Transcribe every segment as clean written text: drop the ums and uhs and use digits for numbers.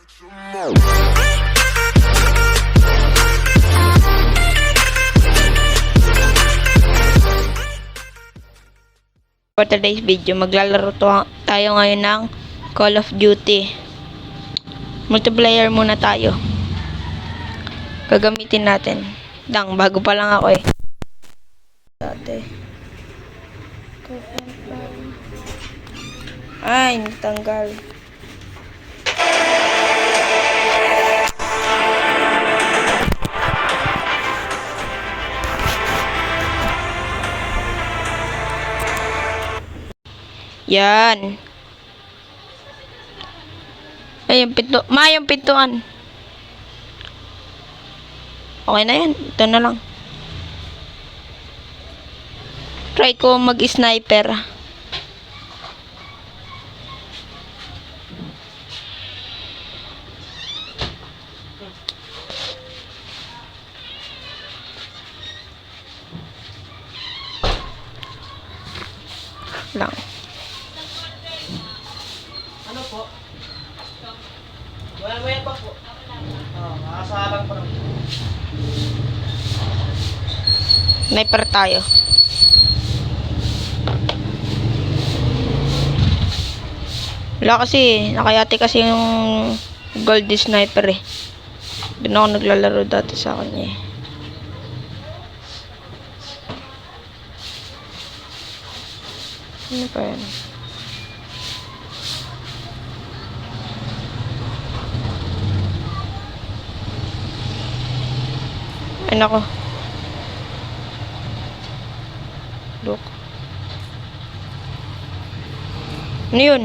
For today's video, maglalaro tayo ngayon ng Call of Duty. Multiplayer muna tayo. Gagamitin natin. Bago pa lang ako eh. Dati. Ay, natanggal. Yan. Ay, yung pintuan. Okay na yan. Ito na lang. Try ko mag-sniper. Lang. Ano po? Wala pa po. Makasalang pa naman. Sniper tayo. Wala kasi, nakayati kasi yung gold sniper eh. Doon ako naglalaro dati sa kanya eh. Ano pa yan? Ay nako. Look. Ano yun?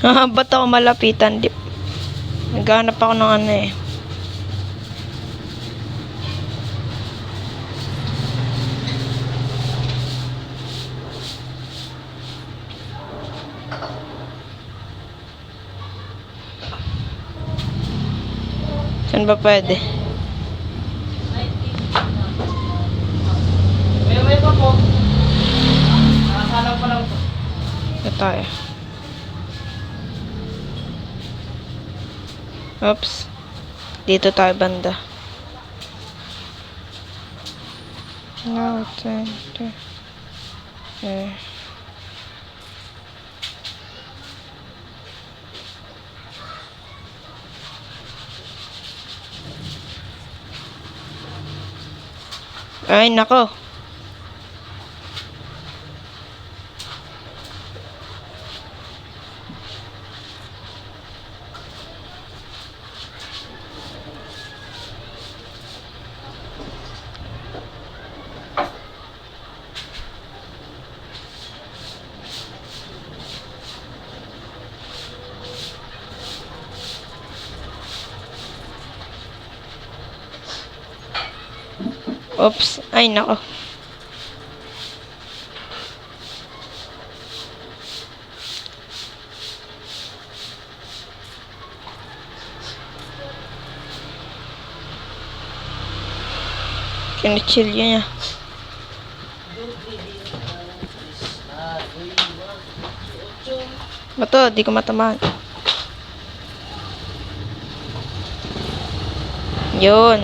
Ba't ako malapitan? Naghanap ako ng ano eh. Saan ba pwede? May pa po. Makasalang pa lang po. Ito tayo. Oops. Dito tayo banda. No, ito. Eh. Ay, nako. Oops. Ay, nako. Kinichilyo niya. Bato, di ko matamaan. Yun.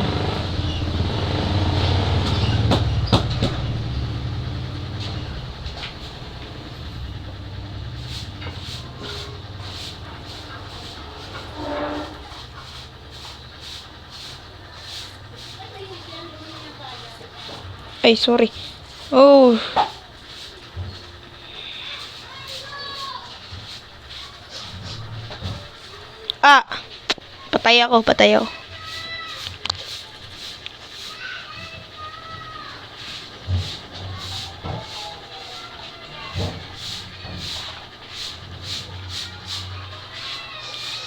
Ay, sorry. Oh. Ah. Patay ako.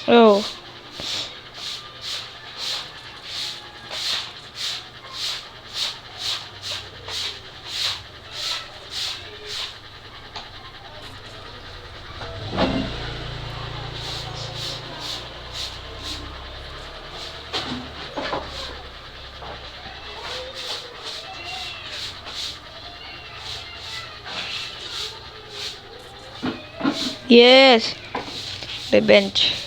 Oh. Yes. Revenge.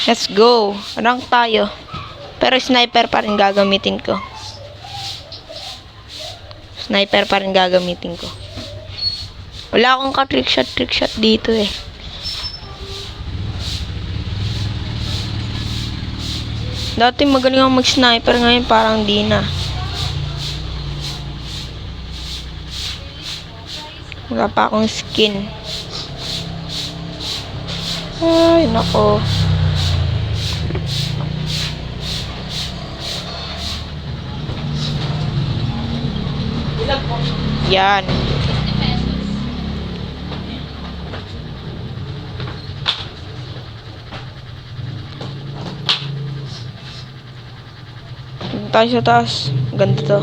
Let's go. Rank tayo. Pero sniper pa rin gagamitin ko. Sniper pa rin gagamitin ko. Wala akong ka-trick shot dito eh. Dati magaling ako mag-sniper, ngayon parang di na. Wala pa akong skin. Ay, nako. Ilan po? Yan. Dito tayo sa taas. Ganda to.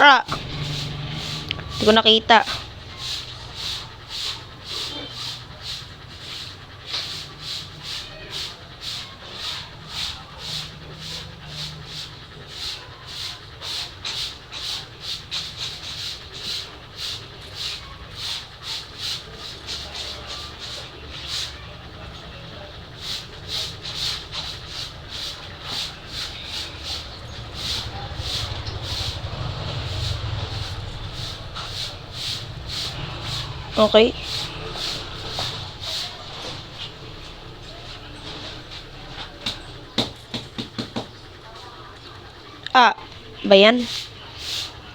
Ah! Hindi ko nakita. Okay. Ah, ba yan?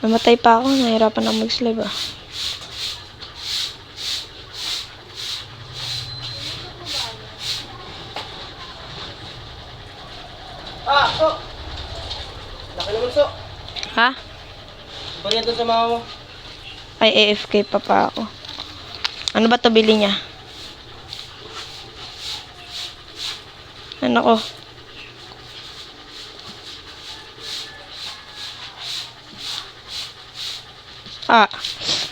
Namatay pa ako. Nahirapan ako mag-slave ah. So. Laki naman, so. Ha? Bariyan to sa mama mo. Ay, AFK pa ako. Ano ba to bili niya? Ano ko? Ah,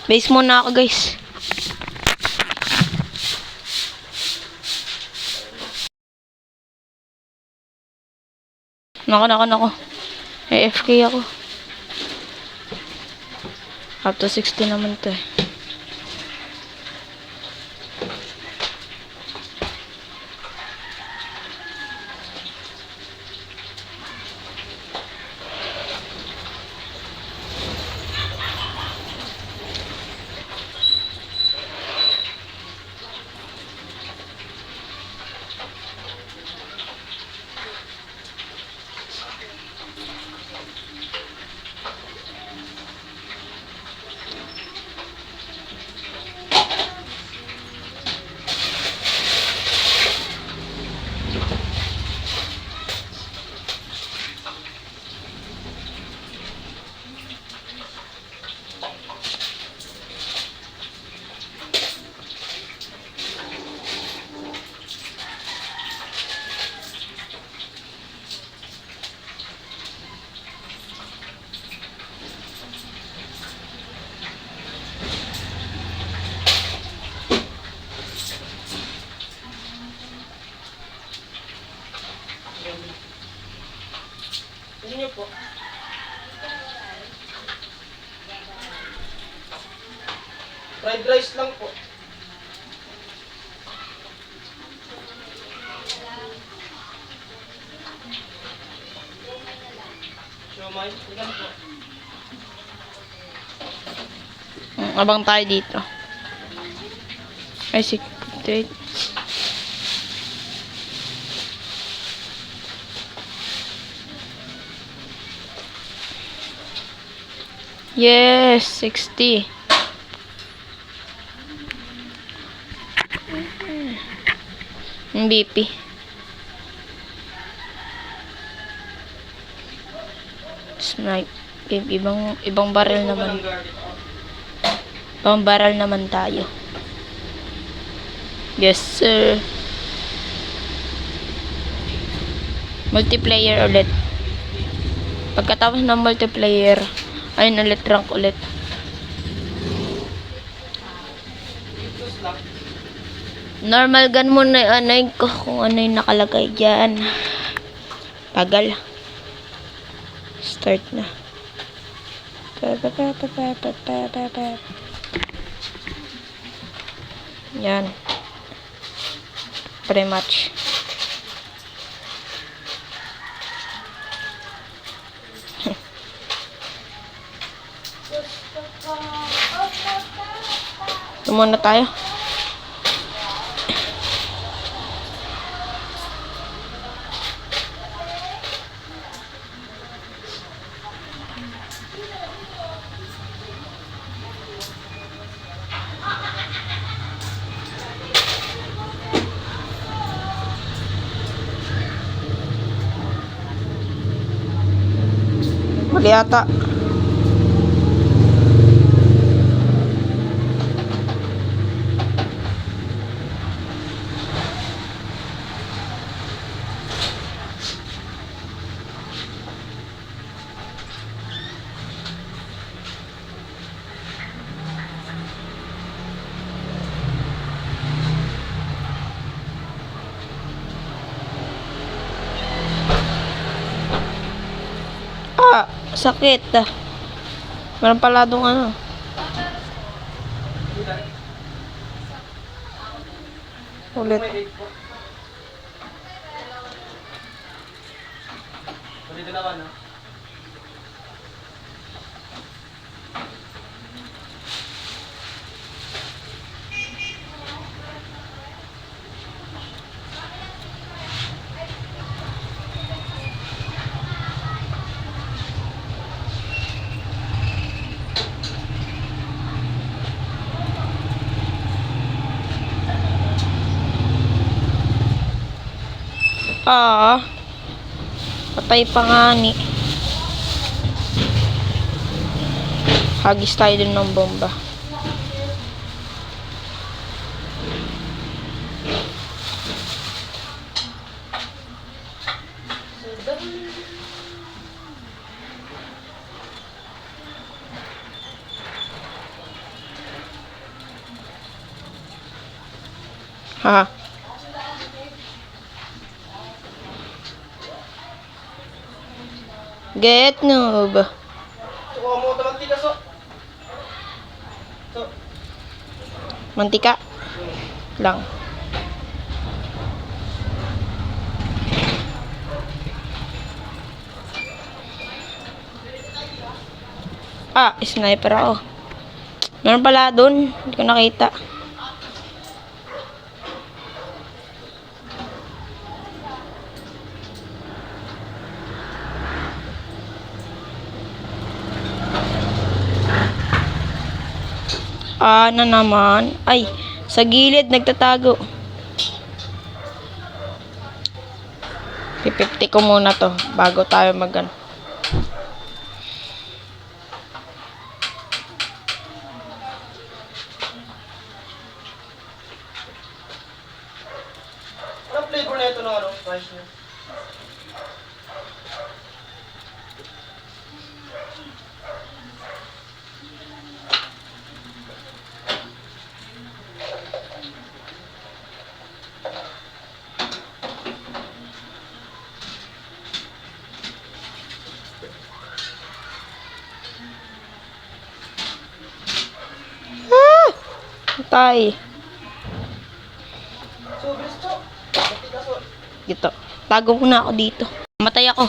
base muna ako guys. Nako. AFK ako. Up to 60 naman to eh. Hindi niyo po. Fried rice lang po. Siomay, ilan po? Abang tayo dito. Ay, 68. Yes, 60. MVP. Snipe. Ibang barrel naman. Ibang barrel naman tayo. Yes, sir. Multiplayer ulit. Pagkatapos ng multiplayer, ayun ulit, rank ulit. Normal gun muna yung anay ko kung ano yung nakalagay dyan. Tagal. Start na. Yan. Pretty much. Ito muna tayo. Mali ata. Sakit. Meron pala doon ano. Ulit. Patay pa nga ni. Hagis tayo dun ng bomba. Ha? Get noob. Mantika lang. Sniper ako. Meron pala dun. Hindi ko nakita. Na naman. Ay, sa gilid nagtatago. Pipipti ko muna to bago tayo mag-ano. Anong flavor na ito ng ano? Price niya? Tay. So, bilis to. Mantika so. Dito. Tago muna ako dito. Matay ako.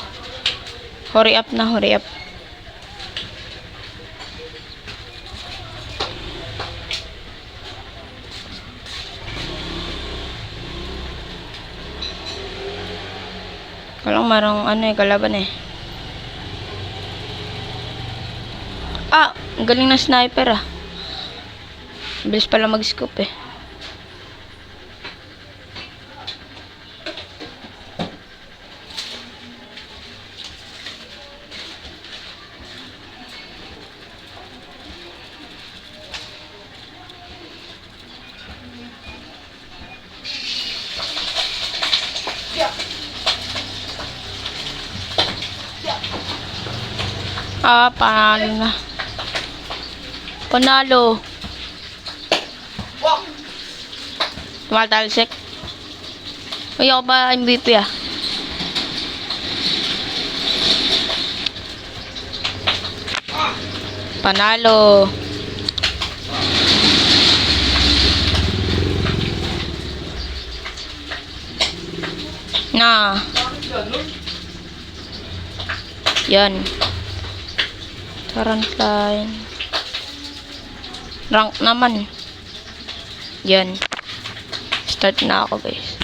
Hurry up na, hurry up. Walang marang ano kalaban eh. Ang galing na sniper ah. Bilis pala mag-scope eh. Ah, panalo na. Panalo. Wow! Tumatalsik. Uy, ako ba MVP ah? Panalo. Na. Bakit ganun? Yan. Current line. Rank naman. Yan. Start na ako, guys.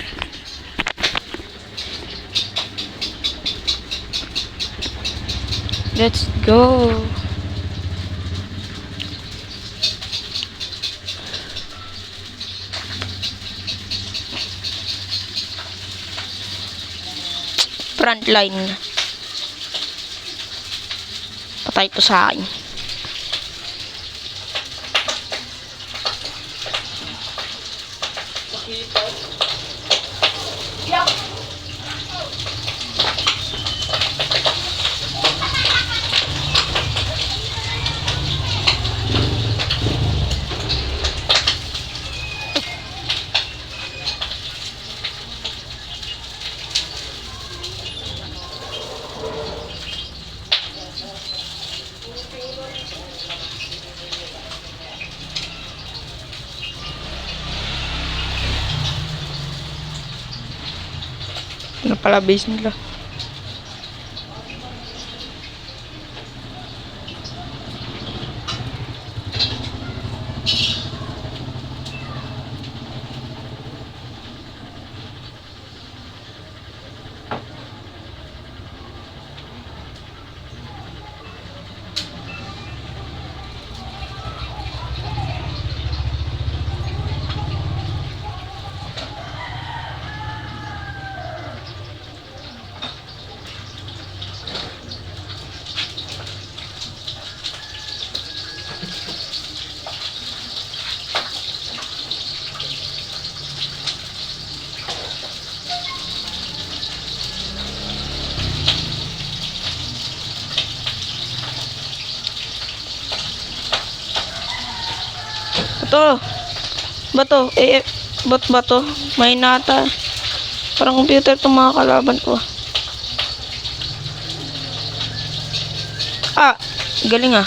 Let's go. Front line. Patay to sa akin. Yak! Ano pala base nila? Ito. Bato. Bot ba to? May nata. Parang computer itong mga kalaban ko. Ah, galing ah.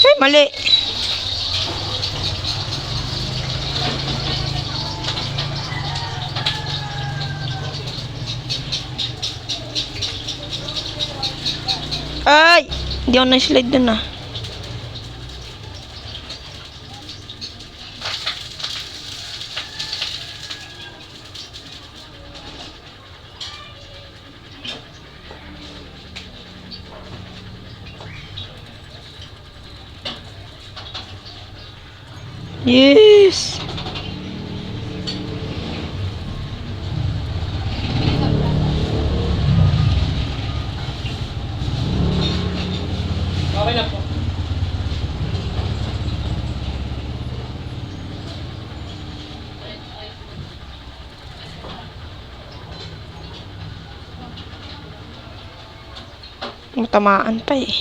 Ay, mali. Ay! Hindi ako na-slide dun ah. Yes! Okay na po. Matamaan pa eh.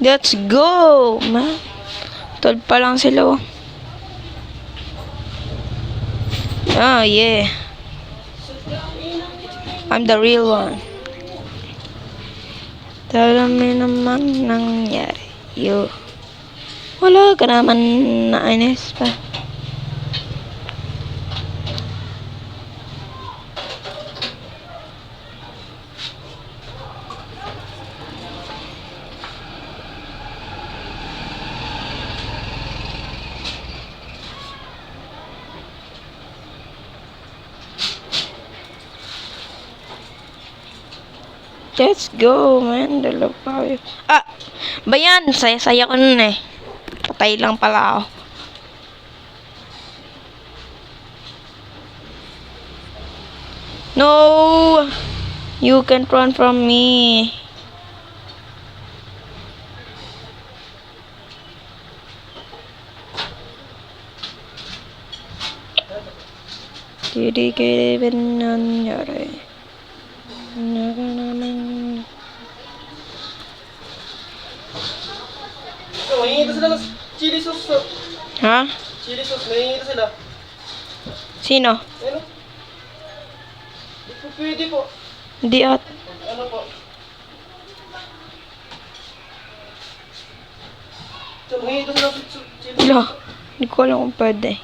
Let's go, man. 12 pa lang sila oh. Ah, yeah. I'm the real one. Alam mo naman nangyari. Yo. Wala ka naman na inis pa. Let's go, man. Dalawa pa kayo. Ah! Bayan! Saya-saya ko nun eh. Patay lang pala ako. No! You can't run from me. Hindi kayo nangyari. Naka naman. Oh, hingi sila ng chili sauce. Oh. Ha? Chili sauce, nahingi sila. Sino? Ano? Di po pwede po. Hindi at. Ano po? So, hingi sila ng chili Wala. sauce. Hindi ko alam kung pwede.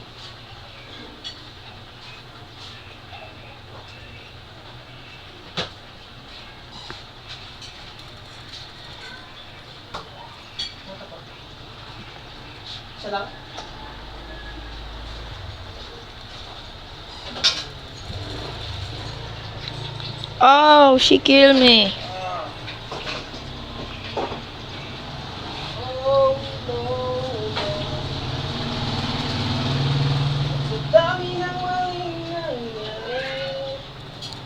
Siya lang. Oh, she killed me. Oh, no. Sa dami ng maling nangyari.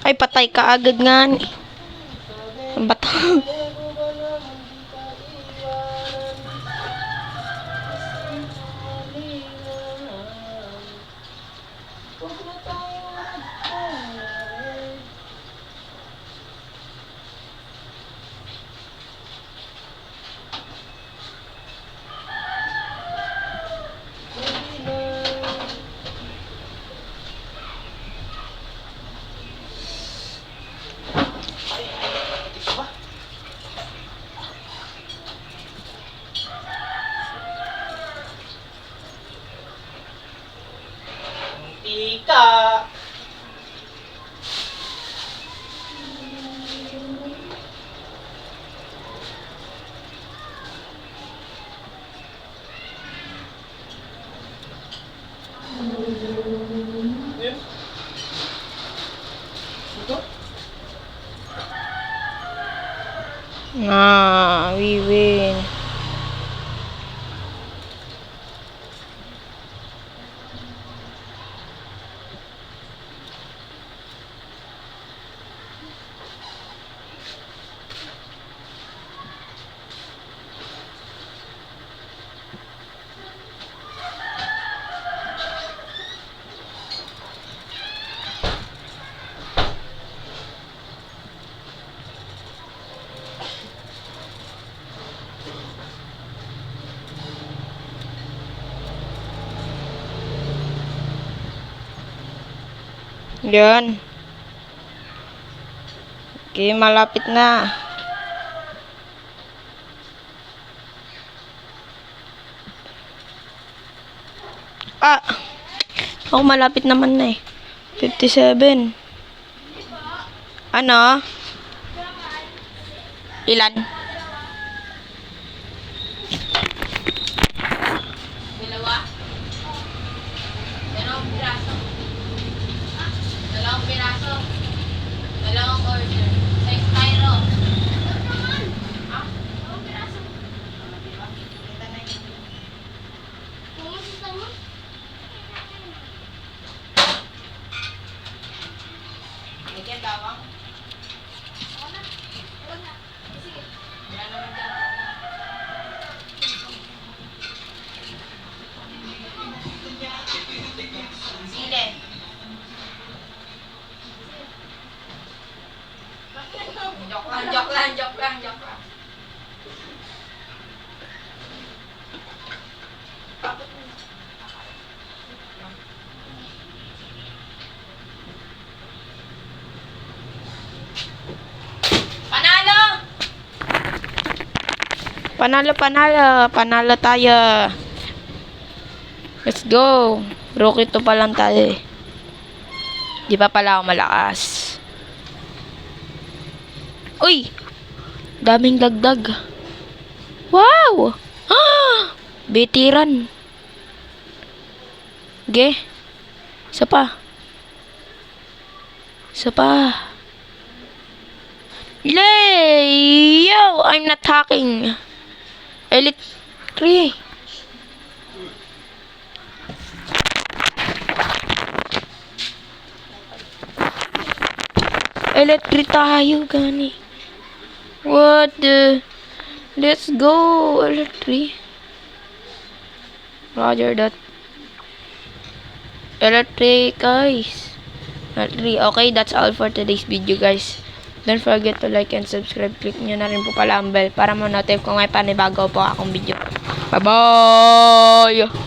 Ay, patay ka agad nga ni. Ang bata. Tika. Yun. Ito? We win. Yan. Okay, malapit na. Ah! Ako malapit naman na eh. 57. Ano? Ilan? Dalawa? Dalawang piraso. Dalawang piraso. Dalawang order. Size Cairo. Ah? Dalawang piraso. Pumusista mo? Bigyan bawang. Ako na. Huwag na. Sige. Wala naman dyan. Sile. Joke lang. Panalo! Panalo tayo. Let's go. Rookie to pa lang tayo eh. Di pa pala ako malakas. Uy! Daming dagdag. Wow! Ah! Bitiran. Ge. Isa pa. Lay! Yo! I'm not hacking. Elite 3. Elite 3 tayo, gani. What the... Let's go, Elite 3. Roger that. Elite 3, guys. Okay, that's all for today's video, guys. Don't forget to like and subscribe. Click nyo na rin po pala ang bell para ma-notify kung may panibago po akong video. Bye-bye!